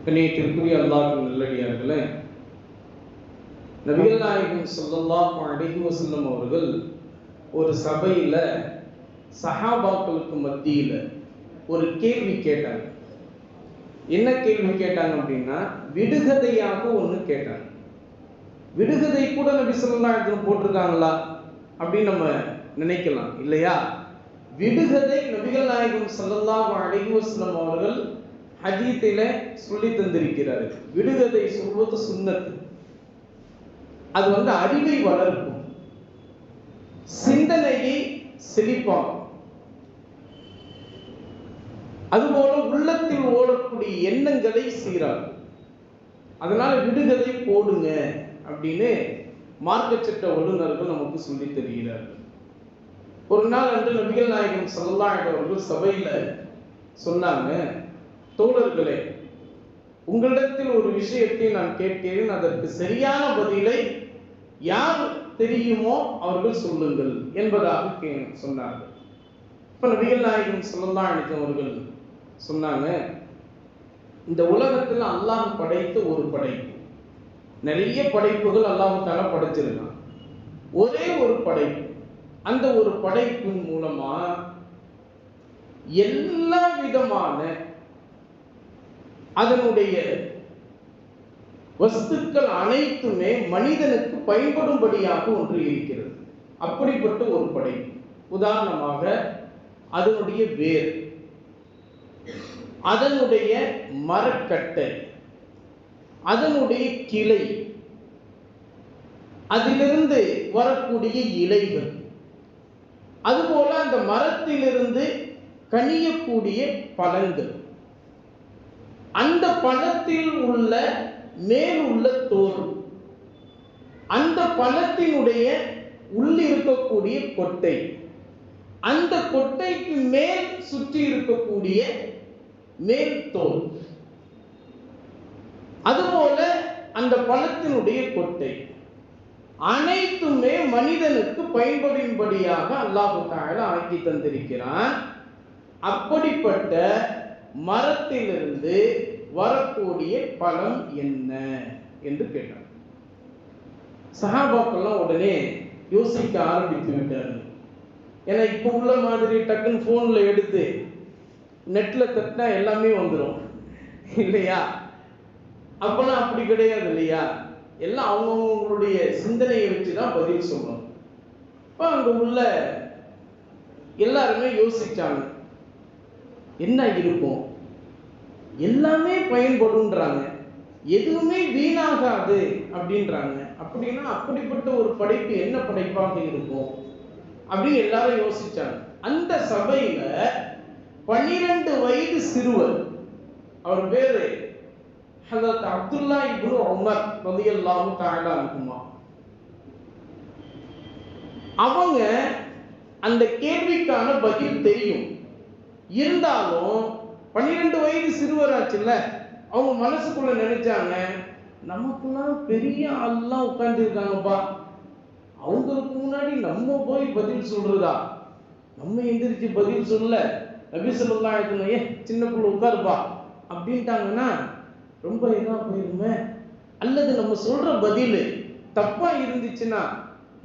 கண்ணியத்திற்குரிய அல்லாஹ்வின் நல்லடியார்களே, நபிகள் நாயகம் ஸல்லல்லாஹு அலைஹி வஸல்லம் அவர்கள் ஒரு சபையில சஹாபாக்களுக்கு மத்தியில ஒரு கேள்வி கேட்டாங்க. என்ன கேள்வி கேட்டாங்க அப்படின்னா, விடுகதையாக ஒன்று கேட்டாங்க. விடுகதை கூட நபி ஸல்லல்லாஹு அலைஹி வஸல்லம் போட்டிருக்காங்களா அப்படின்னு நம்ம நினைக்கலாம் இல்லையா? விடுகதை நபிகள் நாயகம் ஸல்லல்லாஹு அலைஹி வஸல்லம் அவர்கள் ஹதீஸிலே சொல்லி தந்திருக்கிறார்கள். விடுகதை சொல்வது சுன்னத். அது அறிவை வளர்க்கும், சிந்தனையை செழிப்பாக்கும், அதுபோல உள்ளத்தில் ஓடக்கூடிய எண்ணங்களை சீராக்கும். அதனால விடுகதை போடுங்க அப்படின்னு மார்க்க சட்ட வல்லுநர்கள் நமக்கு சொல்லி தருகிறார்கள். ஒரு நாள் அன்று நபிகள் நாயகம் ஸல்லல்லாஹு அலைஹி அவர்கள் சபையில சொன்னாங்க, தோழர்களே, உங்களிடத்தில் ஒரு விஷயத்தை நான் கேட்கிறேன், அதற்கு சரியான பதிலை யார் தெரியுமோ அவர்கள் சொல்லுங்கள் என்பதாக சொன்னார்கள். இப்ப நபிகள் நாயகம் ஸல்லல்லாஹு அலைஹி அவர்கள் சொன்னாங்க, இந்த உலகத்தில் அல்லாஹ் படைத்த ஒரு படைப்பு, நிறைய படைப்புகள் அல்லாஹ் தஆலா படைச்சிருக்கான், ஒரே ஒரு படைப்பு, அந்த ஒரு படைப்பின் மூலமா எல்லா விதமான அதனுடைய வஸ்துக்கள் அனைத்துமே மனிதனுக்கு பயன்படும்படியாக ஒன்று இருக்கிறது. அப்படிப்பட்ட ஒரு படைப்பு. உதாரணமாக அதனுடைய வேர், அதனுடைய மரக்கட்டை, அதனுடைய கிளை, அதிலிருந்து வரக்கூடிய இலைகள், அதுபோல அந்த மரத்திலிருந்து கனியக்கூடிய பழங்கள், அந்த பழத்தில் உள்ள மேல் உள்ள தோல், அந்த பழத்தினுடைய உள்ளிருக்கக்கூடிய கொட்டை, அந்த கொட்டைக்கு மேல் சுற்றி இருக்கக்கூடிய மேல் தோல், அதுபோல அந்த பழத்தினுடைய கொட்டை அனைத்துமே மனிதனுக்கு பயன்படும்படியாக அல்லாஹ் தஆலா ஆக்கி தந்திருக்கிறான். அப்படிப்பட்ட மரத்திலிருந்து வரக்கூடிய பழம் என்ன என்று கேட்டார். சஹாபாக்கெல்லாம் உடனே யோசிக்க ஆரம்பித்து விட்டார்கள். ஏன்னா இப்போ உள்ள மாதிரி டக்குன்னு போன்ல எடுத்து நெட்ல தட்டினா எல்லாமே வந்துடும் இல்லையா? அப்பெல்லாம் அப்படி கிடையாது இல்லையா? எல்லாம் அவங்கவுங்களுடைய சிந்தனையை வச்சுதான் பதில் சொல்லணும். இப்போ அங்க உள்ள எல்லாருமே யோசிச்சாங்க, என்ன இருக்கும், எல்லாமே பயன்படுன்றாங்க, எதுவுமே வீணாகாது அப்படின்றாங்க. அப்படின்னா அப்படிப்பட்ட ஒரு படைப்பு என்ன படைப்பாக இருக்கும் அப்படின்னு எல்லாரும் யோசிச்சாங்க. அந்த சபையில 12 வயது சிறுவர், அவர் பேரு ஹஜ்ரத் அப்துல்லா இப்னு உமர் ரலியல்லாஹு தஆலா அன்ஹுமா, அவங்க அந்த கேள்விக்கான பதில் தெரியும். இருந்தாலும் 12 வயது சிறுவராச்சுல்ல, அவங்க மனசுக்குள்ள நினைச்சாங்க, நமக்குலாம் பெரிய ஆள்லாம் உட்கார்ந்து இருக்காங்கப்பா, அவங்களுக்கு முன்னாடி நம்ம போய் பதில் சொல்றதா, நம்ம எந்திரிச்சு பதில் சொல்ல நபி ஸல்லல்லாஹு அலைஹி வஸல்லம் சின்ன புள்ள உட்காருப்பா அப்படின்ட்டாங்கன்னா ரொம்ப இதா போயிருமே, அல்லது நம்ம சொல்ற பதில் தப்பா இருந்துச்சுன்னா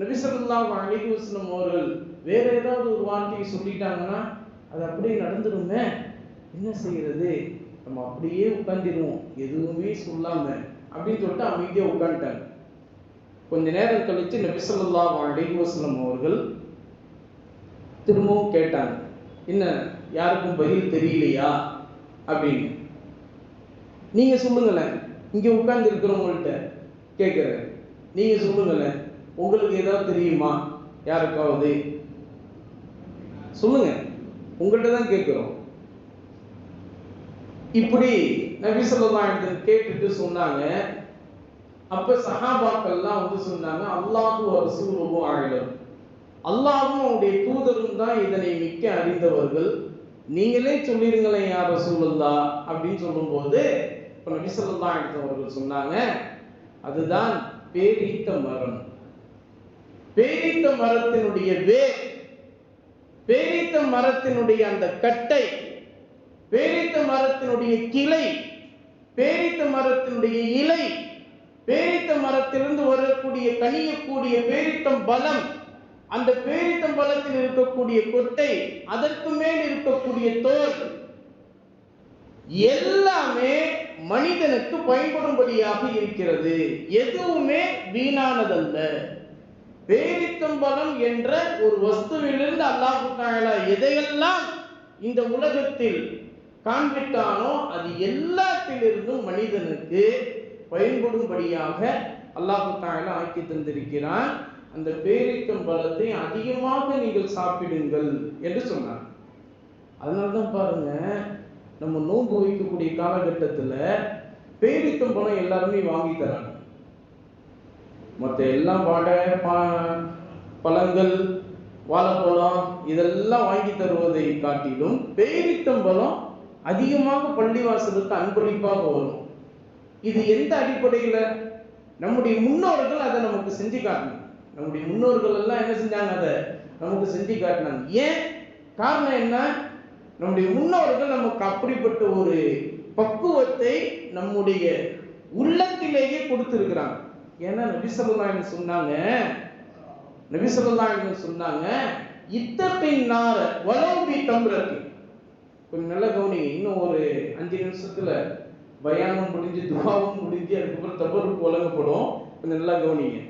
நபி ஸல்லல்லாஹு அலைஹி வஸல்லம் அவர்கள் வேற ஏதாவது ஒரு வார்த்தையை சொல்லிட்டாங்கன்னா அது அப்படியே நடந்துருமே, என்ன செய்யறது, நம்ம அப்படியே உட்கார்ந்துருவோம் எதுவுமே சொல்லாம அப்படின்னு சொல்லிட்டு அமைதியா உட்காந்துட்டாங்க. கொஞ்ச நேரம் கழிச்சு நபி ஸல்லல்லாஹு அலைஹி வஸல்லம் அவர்கள் திரும்பவும் கேட்டாங்க, என்ன யாருக்கும் பதில் தெரியலையா அப்படின்னு. நீங்க சொல்லுங்களேன், இங்க உட்கார்ந்து இருக்கிறவங்கள்ட்ட கேட்கிறேன், நீங்க சொல்லுங்களேன், உங்களுக்கு ஏதாவது தெரியுமா, யாருக்காவது சொல்லுங்க, உங்கள்கிட்ட தான் கேட்கிறோம். இப்படி நபி ஸல்லல்லாஹு அலைஹி வஸல்லம் கேட்டுட்டு சொன்னாங்க. அப்ப சஹாபாக்கள்லாம் சொன்னாங்க, அல்லாஹு வ ரசூலுஹு அஅலம், அல்லாஹ்வும் அவருடைய தூதரும் தான் இதனை மிக்க அறிந்தவர்கள், நீங்களே சொல்லிருங்களேன் யா ரசூலுல்லாஹ் அப்படின்னு சொல்லும்போது இப்ப நபி ஸல்லல்லாஹு அலைஹி வஸல்லம் அவர்கள் சொன்னாங்க, அதுதான் பேரீத்த மரம். பேரீத்த மரத்தினுடைய வேர், பேரீத்த மரத்தினுடைய அந்த கட்டை, பேரீத்த மரத்தினுடைய கிளை, பேரித்த மரத்தினுடைய இலை, பேரித்த மரத்திலிருந்து வரக்கூடிய கனியக்கூடிய பேரித்தம் பலம், அந்த பேரித்தம் பலத்தில் இருக்கக்கூடிய கொட்டை, அதற்கு மேல் இருக்கக்கூடிய தோல், எல்லாமே மனிதனுக்கு பயன்படும்படியாக இருக்கிறது. எதுவுமே வீணானதல்ல. பேரித்தம்பலம் என்ற ஒரு வஸ்துவிலிருந்து அல்லாஹ் தஆலா எதையெல்லாம் இந்த உலகத்தில் காண்பித்தானோ அது எல்லாத்திலிருந்தும் மனிதனுக்கு பயன்படும்படியாக அல்லாஹ் தஆலா ஆக்கி தந்திருக்கிறான். அந்த பேரித்தம்பலத்தை அதிகமாக நீங்கள் சாப்பிடுங்கள் என்று சொன்னார். அதனால்தான் பாருங்க, நம்ம நோன்பு வைக்கக்கூடிய காலகட்டத்தில் பேரித்தம்பழம் எல்லாருமே வாங்கி தராங்க. மற்ற எல்லாம் பழங்கள், வாழைப்பழம் இதெல்லாம் வாங்கி தருவதை காட்டிலும் பேரித்தம்பழம் அதிகமாக பள்ளிவாசலுக்கு அன்பளிப்பாக வரும். இது எந்த அடிப்படையில்? நம்முடைய முன்னோர்கள் அதை நமக்கு செஞ்சு காட்டினாங்க. நம்முடைய முன்னோர்கள் எல்லாம் என்ன செஞ்சாங்க? அதை நமக்கு செஞ்சு காட்டினாங்க. ஏன்? காரணம் என்ன? நம்முடைய முன்னோர்கள் நமக்கு அப்படிப்பட்ட ஒரு பக்குவத்தை நம்முடைய உள்ளத்திலேயே கொடுத்திருக்கிறாங்க. ஏன்னா நபி ஸல்லல்லாஹு அலைஹி சொன்னாங்க, இத்தத்தின் நார வலௌபி தம்ரத்தி. கொஞ்சம் நல்ல கவனிங்க. இன்னும் ஒரு 5 நிமிஷத்துல பயானம் முடிஞ்சு துஆவும் முடிஞ்சு அதுக்கப்புறம் தபருக்கு வழங்கப்படும். கொஞ்சம் நல்லா கவனிங்க.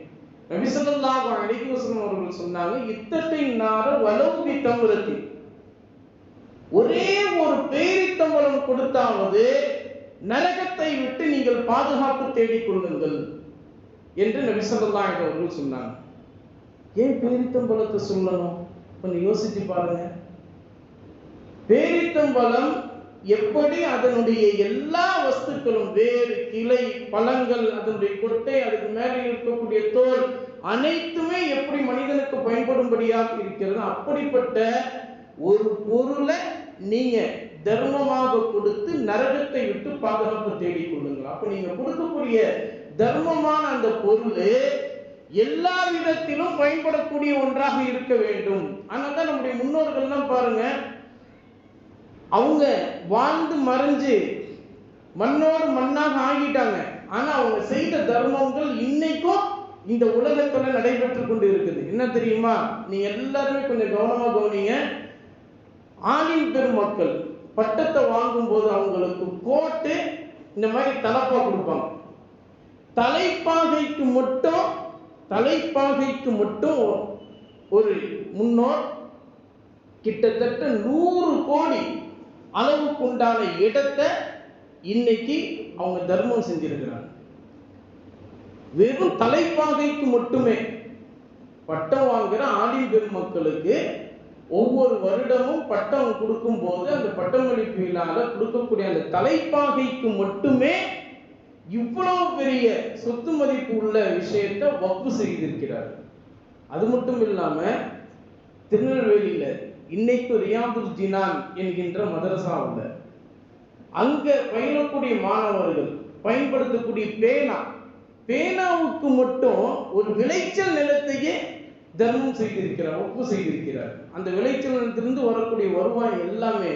நபி ஸல்லல்லாஹு அலைஹி வஸல்லம் அவர்கள் சொன்னாங்க, இத்தத்தின் நார வலௌபி தம்ரத்தி. ஒரே ஒரு பேரித்தம்பழம் கொடுத்தாவது நரகத்தை விட்டு நீங்கள் பாதுகாப்பு தேடிக்கொள்ளுங்கள் என்று நபி ஸல்லல்லாஹு அலைஹி வஸல்லம் சொன்னாங்க. ஏன் பேரித்தம்பழத்தை சொல்லணும்? கொஞ்சம் யோசிச்சு பாருங்க. பேரித்தம்பழம் எப்படி அதனுடைய எல்லா வஸ்துக்களும், வேறு, கிளை, பழங்கள், அதனுடைய கொட்டை, அதுக்கு மேலே இருக்கக்கூடிய தோல் அனைத்துமே எப்படி மனிதனுக்கு பயன்படும்படியாக இருக்கிறது, அப்படிப்பட்ட ஒரு பொருளை நீங்க தர்மமாக கொடுத்து நரகத்தை விட்டு பாதுகாப்பு தேடிக்கொள்ளுங்கள். அப்ப நீங்க கொடுக்கக்கூடிய தர்மமான அந்த பொருள் எல்லா விதத்திலும் பயன்படக்கூடிய ஒன்றாக இருக்க வேண்டும். ஆனால் தான் நம்முடைய முன்னோர்கள்லாம் பாருங்க, அவங்க வாழ்ந்து மறைஞ்சு மண்ணோடு மண்ணாக ஆகிட்டாங்க. ஆனா அவங்க செய்த தர்மங்கள் இன்னைக்கும் இந்த உலகத்துல நடைபெற்று கொண்டு இருக்குது. என்ன தெரியுமா? நீங்க எல்லாருமே கொஞ்சம் கவனமா கவனிங்க. ஆலிம் பெருமக்கள் பட்டத்தை வாங்கும் போது அவங்களுக்கு கோட்டு இந்த மாதிரி தலப்பா கொடுப்பாங்க. தலைப்பாகைக்கு மட்டும் ஒரு முன்னோர் கிட்டத்தட்ட 100 கோடி அளவுக்கு உண்டான இடத்தை இன்னைக்கு அவங்க தர்மம் செஞ்சிருக்கிறாங்க. வெறும் தலைப்பாகைக்கு மட்டுமே. பட்டம் வாங்குற ஆலிம் பெருமக்களுக்கு ஒவ்வொரு வருடமும் பட்டம் கொடுக்கும் போது அந்த பட்டமளிப்பு விழால கொடுக்கக்கூடிய அந்த தலைப்பாகைக்கு மட்டுமே இவ்வளவு பெரிய சொத்து மதிப்பு உள்ள விஷயத்தை வக்ஃப் செய்திருக்கிறார். அது மட்டும் இல்லாம திருநெல்வேலியில இன்னைக்கு ரியாதுல் ஜினான் என்கின்ற மதரசாவில் அங்க பயிலக்கூடிய மாணவர்கள் பயன்படுத்தக்கூடிய பேனாவுக்கு மட்டும் ஒரு விளைச்சல் நிலத்தையே தர்மம் செய்திருக்கிறார், ஒப்பு செய்திருக்கிறார். அந்த விளைச்சல் நிலத்திலிருந்து வரக்கூடிய வருவாய் எல்லாமே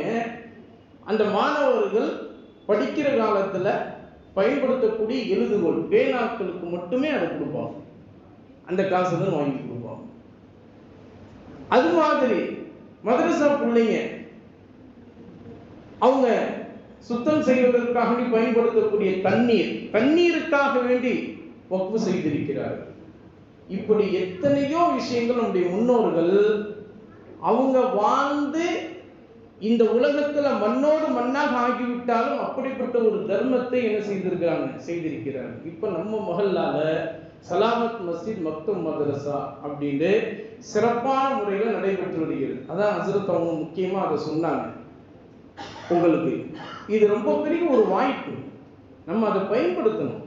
அந்த மாணவர்கள் படிக்கிற காலத்துல பயன்படுத்தக்கூடிய எழுதுகோள் பேனாக்களுக்கு மட்டுமே அதை கொடுப்பாங்க. அந்த காசு தான் வாங்கி கொடுப்பாங்க. அது மாதிரி மதரசா பிள்ளைங்க அவங்க சுத்தம் செய்வதற்காக பயன்படுத்தக்கூடிய தண்ணீருக்காக வேண்டி வக்ஃப் செய்திருக்கிறார்கள். இப்படி எத்தனையோ விஷயங்கள் நம்முடைய முன்னோர்கள் அவங்க வாழ்ந்து இந்த உலகத்துல மண்ணோடு மண்ணாக ஆகிவிட்டாலும் அப்படிப்பட்ட ஒரு தர்மத்தை என்ன செய்திருக்கிறாங்க. இப்ப நம்ம மஹல்லால சலாமத் மஸ்ஜித் மக்தூம் மதரசா அப்படின்னு சிறப்பான முறையில் நடைபெற்று வருகிறது. அதான் ஹஸ்ரத் அவங்க முக்கியமா அதை சொன்னாங்க. உங்களுக்கு இது ரொம்ப பெரிய ஒரு வாய்ப்பு, நம்ம அதை பயன்படுத்தணும்.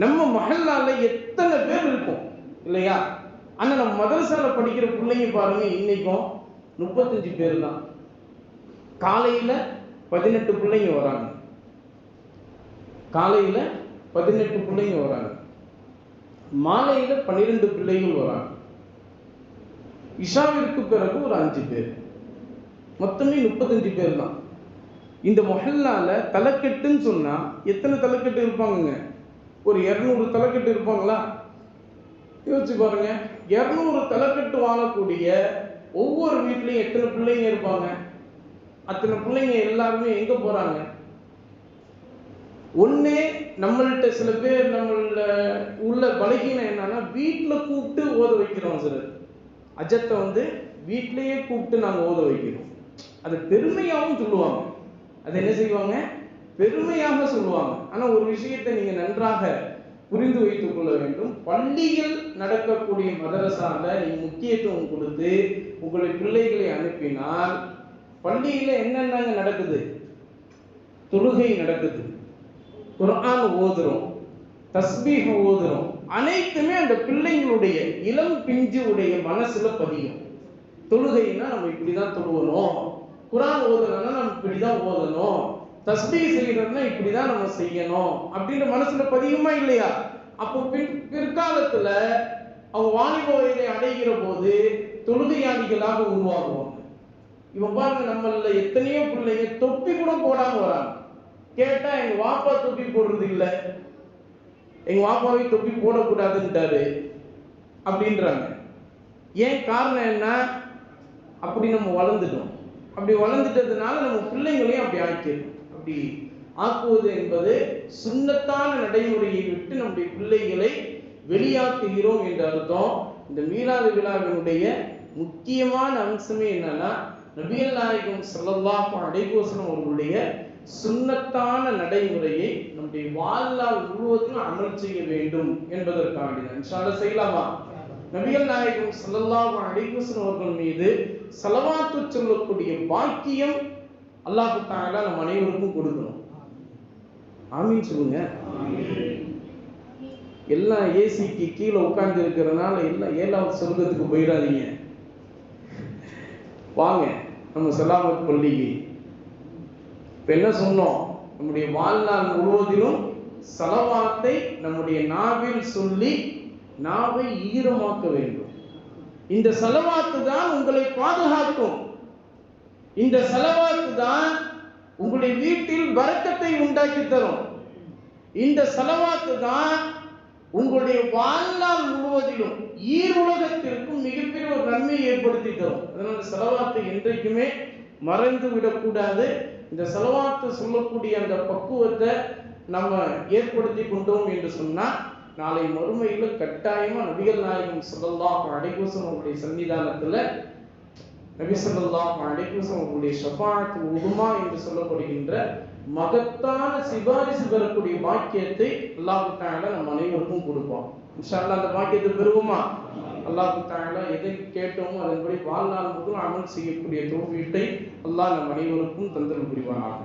நம்ம மஹல்லால எத்தனை பேர் இருக்கும் இல்லையா? ஆனா நம்ம மதரசால படிக்கிற பிள்ளைங்க பாருங்க, இன்னைக்கும் 35 பேர் தான். காலையில 18 பிள்ளைங்க வராங்க, மாலையில 12 பிள்ளைகள் வராங்க, இஷாவிற்கு பிறகு ஒரு 5 பேர், மொத்தமே 35 பேர் தான். இந்த மொஹல்லால தலைக்கட்டுன்னு சொன்னா எத்தனை தலைக்கட்டு இருப்பாங்க? ஒரு 200 தலைக்கட்டு இருப்பாங்களா? யோசிச்சு பாருங்க. 200 தலைக்கட்டு வாழக்கூடிய ஒவ்வொரு வீட்லையும் எத்தனை பிள்ளைங்க இருப்பாங்க? அத்தனை பிள்ளைங்க எல்லாருமே எங்க போறாங்க? ஒண்ணே நம்மள்ட்ட சில பேர் நம்மள உள்ள பலகீனம் என்னன்னா, வீட்டுல கூப்பிட்டு ஓத வைக்கிறோம். சிலர் அஜத்தை வீட்டிலேயே கூப்பிட்டு நாங்கள் ஓத வைக்கிறோம். அது பெருமையாகவும் சொல்லுவாங்க. அது என்ன செய்வாங்க? பெருமையாக சொல்லுவாங்க. ஆனா ஒரு விஷயத்தை நீங்க நன்றாக புரிந்து வைத்துக் கொள்ள வேண்டும். பள்ளியில் நடக்கக்கூடிய மதரசால நீங்க முக்கியத்துவம் கொடுத்து உங்களுடைய பிள்ளைகளை அனுப்பினால், பள்ளியில என்னென்ன நடக்குது? தொழுகை நடக்குது, குர்ஆன் ஓதுறோம், தஸ்பீஹ் ஓதுறோம். அனைத்துமே அந்த பிள்ளைங்களுடைய இளம் பிஞ்சுடைய மனசுல பதியும். தொழுகைன்னா நம்ம இப்படிதான் தொழுவணும், குர்ஆன் ஓதணும்னா நம்ம இப்படிதான் ஓதணும், தஸ்பீஹ் செய்யறதுன்னா இப்படிதான் நம்ம செய்யணும் அப்படின்ற மனசுல பதியுமா இல்லையா? அப்போ பிற்காலத்துல அவங்க வாலிப வயதை அடைகிற போது தொழுகையாளிகளாக உருவாகுவாங்க. இவன் பாருங்க, நம்மள எத்தனையோ பிள்ளைங்க தொப்பி கூட போடாம வராங்க. கேட்டா எங்க வாப்பா தொப்பி போடுறது இல்லை, எங்க வாப்பாவை தொப்பி போடக்கூடாதுன்ட்டாரு அப்படின்றாங்க. ஏன் காரணம் என்ன? அப்படி நம்ம வளர்ந்துட்டோம். அப்படி வளர்ந்துட்டதுனால நம்ம பிள்ளைங்களையும் அப்படி ஆக்கிடும். அப்படி ஆக்குவது என்பது சுன்னத்தான நடைமுறையை விட்டு நம்முடைய பிள்ளைகளை வெளியாக்குகிறோம் என்ற அர்த்தம். இந்த மீலாது விழாவினுடைய முக்கியமான அம்சமே என்னன்னா, நபிகள் நாயகம் ஸல்லல்லாஹு அலைஹி வஸல்லம் அவர்களுடைய சுன்னத்தான நடைமுறையை நம்முடைய வாழ்நாள் முழுவதும் அமல் செய்ய வேண்டும் என்பதற்காக இன்ஷா அல்லாஹ் செய்யலாமா? நபிகள் நாயகம் ஸல்லல்லாஹு அலைஹி வஸல்லம் அவர்கள் மீது ஸலவாத்து சொல்லக்கூடிய பாக்கியம் அல்லாஹ் தஆலா நம் அனைவருக்கும் கொடுக்கணும். ஆமீன் சொல்லுங்க. எல்லாம் ஏசிக்கு கீழே உட்கார்ந்து இருக்கிறதுனால எல்லாம் 7வது சொர்க்கத்துக்கு போயிடாதீங்க. வாங்க நம்ம சலாமத் பள்ளிக்கு. இப்ப என்ன சொன்னோம்? நம்முடைய வாழ்நாள் முழுவதிலும் ஸலவாத்தை நம்முடைய நாவில் சொல்லி நாவை ஈரமாக்க வேண்டும். இந்த ஸலவாத்து தான் உங்களை பாதுகாக்கும். இந்த ஸலவாத்து தான் உங்களுடைய வீட்டில் பரக்கத்தை உண்டாக்கி தரும். இந்த ஸலவாத்து தான் உங்களுடைய வாழ்நாள் முழுவதிலும் ஈருலகத்திற்கும் மிகப்பெரிய ஒரு நன்மையை ஏற்படுத்தி தரும். அதனால ஸலவாத்தை என்றைக்குமே மறந்து விடக்கூடாது. இந்த ஸலவாத்து சொல்லக்கூடிய அந்த பக்குவத்தை நம்ம ஏற்படுத்தி கொண்டோம் என்று சொன்னா, நாளை மறுமையில கட்டாயமா நபிகள் நாயகம் ஸல்லல்லாஹு அலைஹி வஸல்லம் அவருடைய சன்னிதானத்துல நபி ஸல்லல்லாஹு அலைஹி வஸல்லம் அவருடைய ஷஃபாஅத் உதுமா என்று சொல்லப்படுகின்ற மகத்தான சிபாரிசு பெறக்கூடிய பாக்கியத்தை அல்லாஹ் தஆலா நம் அனைவருக்கும் கொடுப்பான். இன்ஷா அல்லாஹ் அந்த பாக்கியத்தை பெறுவோமா? அல்லாஹ் தஆலா எதை கேட்டோமோ அதன்படி வாழ்நாள் முழுவதும் அமல் செய்யக்கூடிய தௌஃபீக்கை அல்லாஹ் நம் அனைவருக்கும் தந்தல் புரிவானாக.